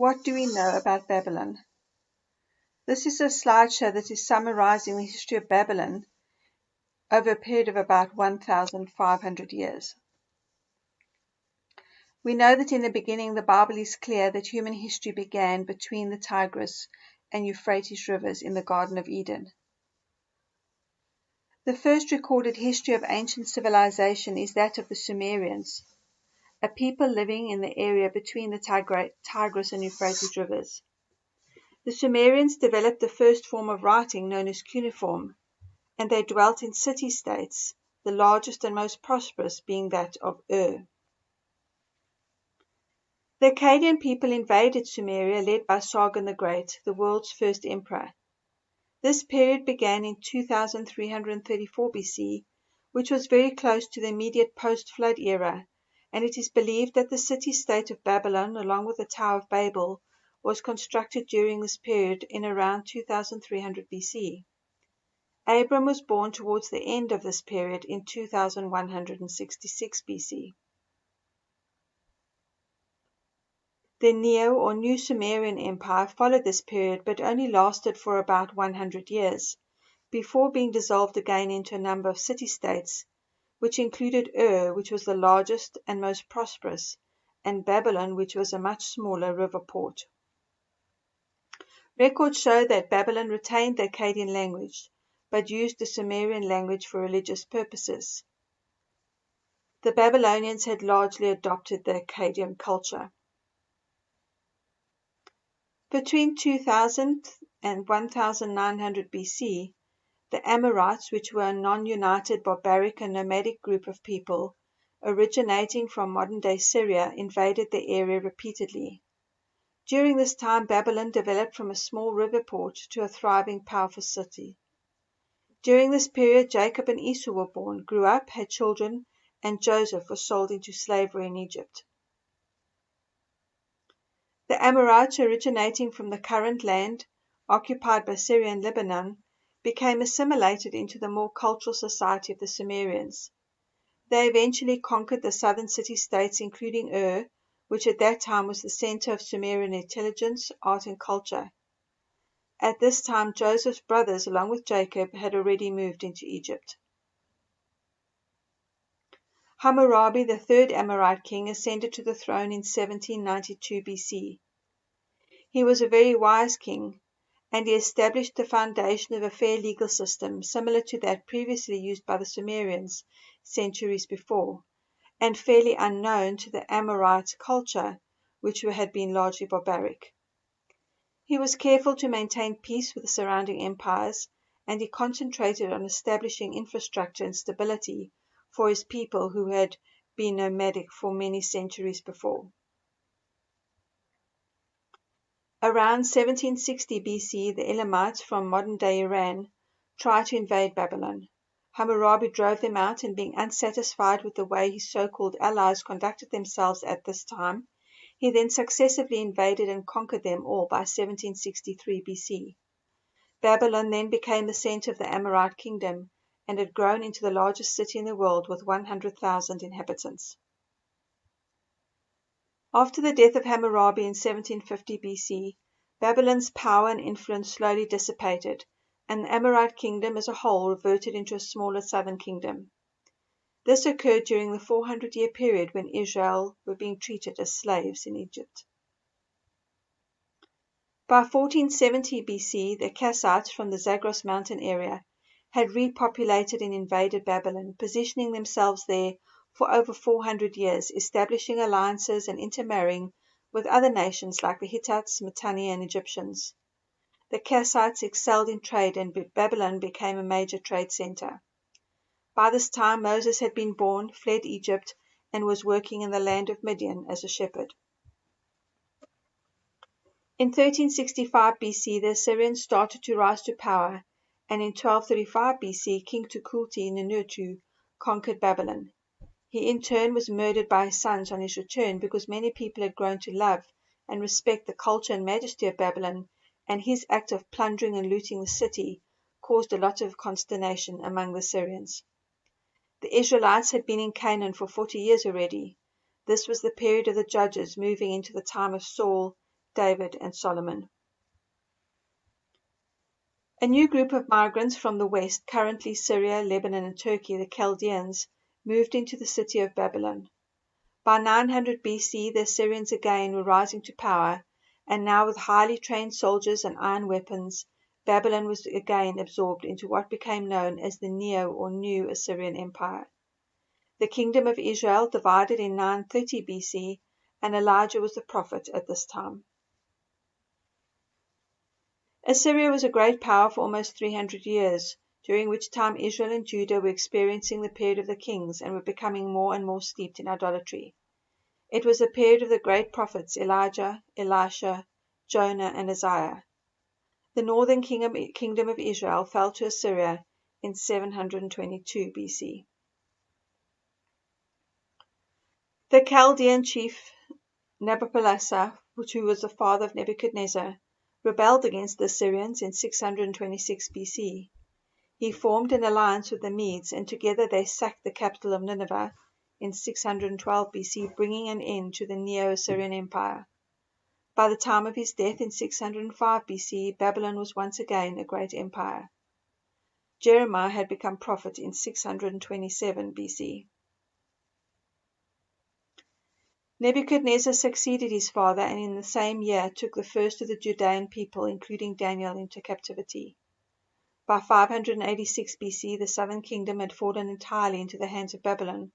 What do we know about Babylon? This is a slideshow that is summarizing the history of Babylon over a period of about 1,500 years. We know that in the beginning the Bible is clear that human history began between the Tigris and Euphrates rivers in the Garden of Eden. The first recorded history of ancient civilization is that of the Sumerians, a people living in the area between the Tigris and Euphrates rivers. The Sumerians developed the first form of writing known as cuneiform, and they dwelt in city-states, the largest and most prosperous being that of Ur. The Akkadian people invaded Sumeria led by Sargon the Great, the world's first emperor. This period began in 2334 BC, which was very close to the immediate post-flood era, and it is believed that the city-state of Babylon, along with the Tower of Babel, was constructed during this period in around 2300 BC. Abram was born towards the end of this period in 2166 BC. The Neo or New Sumerian Empire followed this period but only lasted for about 100 years, before being dissolved again into a number of city-states, which included Ur, which was the largest and most prosperous, and Babylon, which was a much smaller river port. Records show that Babylon retained the Akkadian language, but used the Sumerian language for religious purposes. The Babylonians had largely adopted the Akkadian culture. Between 2000 and 1900 BC, the Amorites, which were a non-united barbaric and nomadic group of people originating from modern-day Syria, invaded the area repeatedly. During this time, Babylon developed from a small river port to a thriving, powerful city. During this period, Jacob and Esau were born, grew up, had children, and Joseph was sold into slavery in Egypt. The Amorites, originating from the current land occupied by Syria and Lebanon, became assimilated into the more cultural society of the Sumerians. They eventually conquered the southern city-states, including Ur, which at that time was the center of Sumerian intelligence, art, and culture. At this time, Joseph's brothers, along with Jacob, had already moved into Egypt. Hammurabi, the third Amorite king, ascended to the throne in 1792 BC. He was a very wise king, and he established the foundation of a fair legal system similar to that previously used by the Sumerians centuries before, and fairly unknown to the Amorite culture, which had been largely barbaric. He was careful to maintain peace with the surrounding empires, and he concentrated on establishing infrastructure and stability for his people who had been nomadic for many centuries before. Around 1760 BC, the Elamites from modern-day Iran tried to invade Babylon. Hammurabi drove them out, and being unsatisfied with the way his so-called allies conducted themselves at this time, he then successively invaded and conquered them all by 1763 BC. Babylon then became the center of the Amorite kingdom and had grown into the largest city in the world with 100,000 inhabitants. After the death of Hammurabi in 1750 BC, Babylon's power and influence slowly dissipated, and the Amorite kingdom as a whole reverted into a smaller southern kingdom. This occurred during the 400-year period when Israel were being treated as slaves in Egypt. By 1470 BC, the Kassites from the Zagros mountain area had repopulated and invaded Babylon, positioning themselves there for over 400 years, establishing alliances and intermarrying with other nations like the Hittites, Mitanni, and Egyptians. The Kassites excelled in trade, and Babylon became a major trade center. By this time, Moses had been born, fled Egypt, and was working in the land of Midian as a shepherd. In 1365 BC, the Assyrians started to rise to power, and in 1235 BC, King Tukulti-Ninurta conquered Babylon. He in turn was murdered by his sons on his return because many people had grown to love and respect the culture and majesty of Babylon, and his act of plundering and looting the city caused a lot of consternation among the Assyrians. The Israelites had been in Canaan for 40 years already. This was the period of the judges moving into the time of Saul, David, and Solomon. A new group of migrants from the west, currently Syria, Lebanon, and Turkey, the Chaldeans, moved into the city of Babylon. By 900 BC, the Assyrians again were rising to power, and now with highly trained soldiers and iron weapons, Babylon was again absorbed into what became known as the Neo or New Assyrian Empire. The kingdom of Israel divided in 930 BC, and Elijah was the prophet at this time. Assyria was a great power for almost 300 years, during which time Israel and Judah were experiencing the period of the kings and were becoming more and more steeped in idolatry. It was the period of the great prophets Elijah, Elisha, Jonah, and Isaiah. The northern kingdom of Israel fell to Assyria in 722 BC. The Chaldean chief Nabopolassar, who was the father of Nebuchadnezzar, rebelled against the Assyrians in 626 BC. He formed an alliance with the Medes, and together they sacked the capital of Nineveh in 612 BC, bringing an end to the Neo-Assyrian Empire. By the time of his death in 605 BC, Babylon was once again a great empire. Jeremiah had become prophet in 627 BC. Nebuchadnezzar succeeded his father, and in the same year took the first of the Judean people, including Daniel, into captivity. By 586 BC, the southern kingdom had fallen entirely into the hands of Babylon,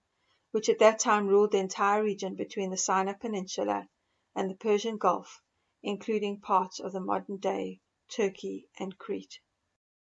which at that time ruled the entire region between the Sinai Peninsula and the Persian Gulf, including parts of the modern-day Turkey and Crete.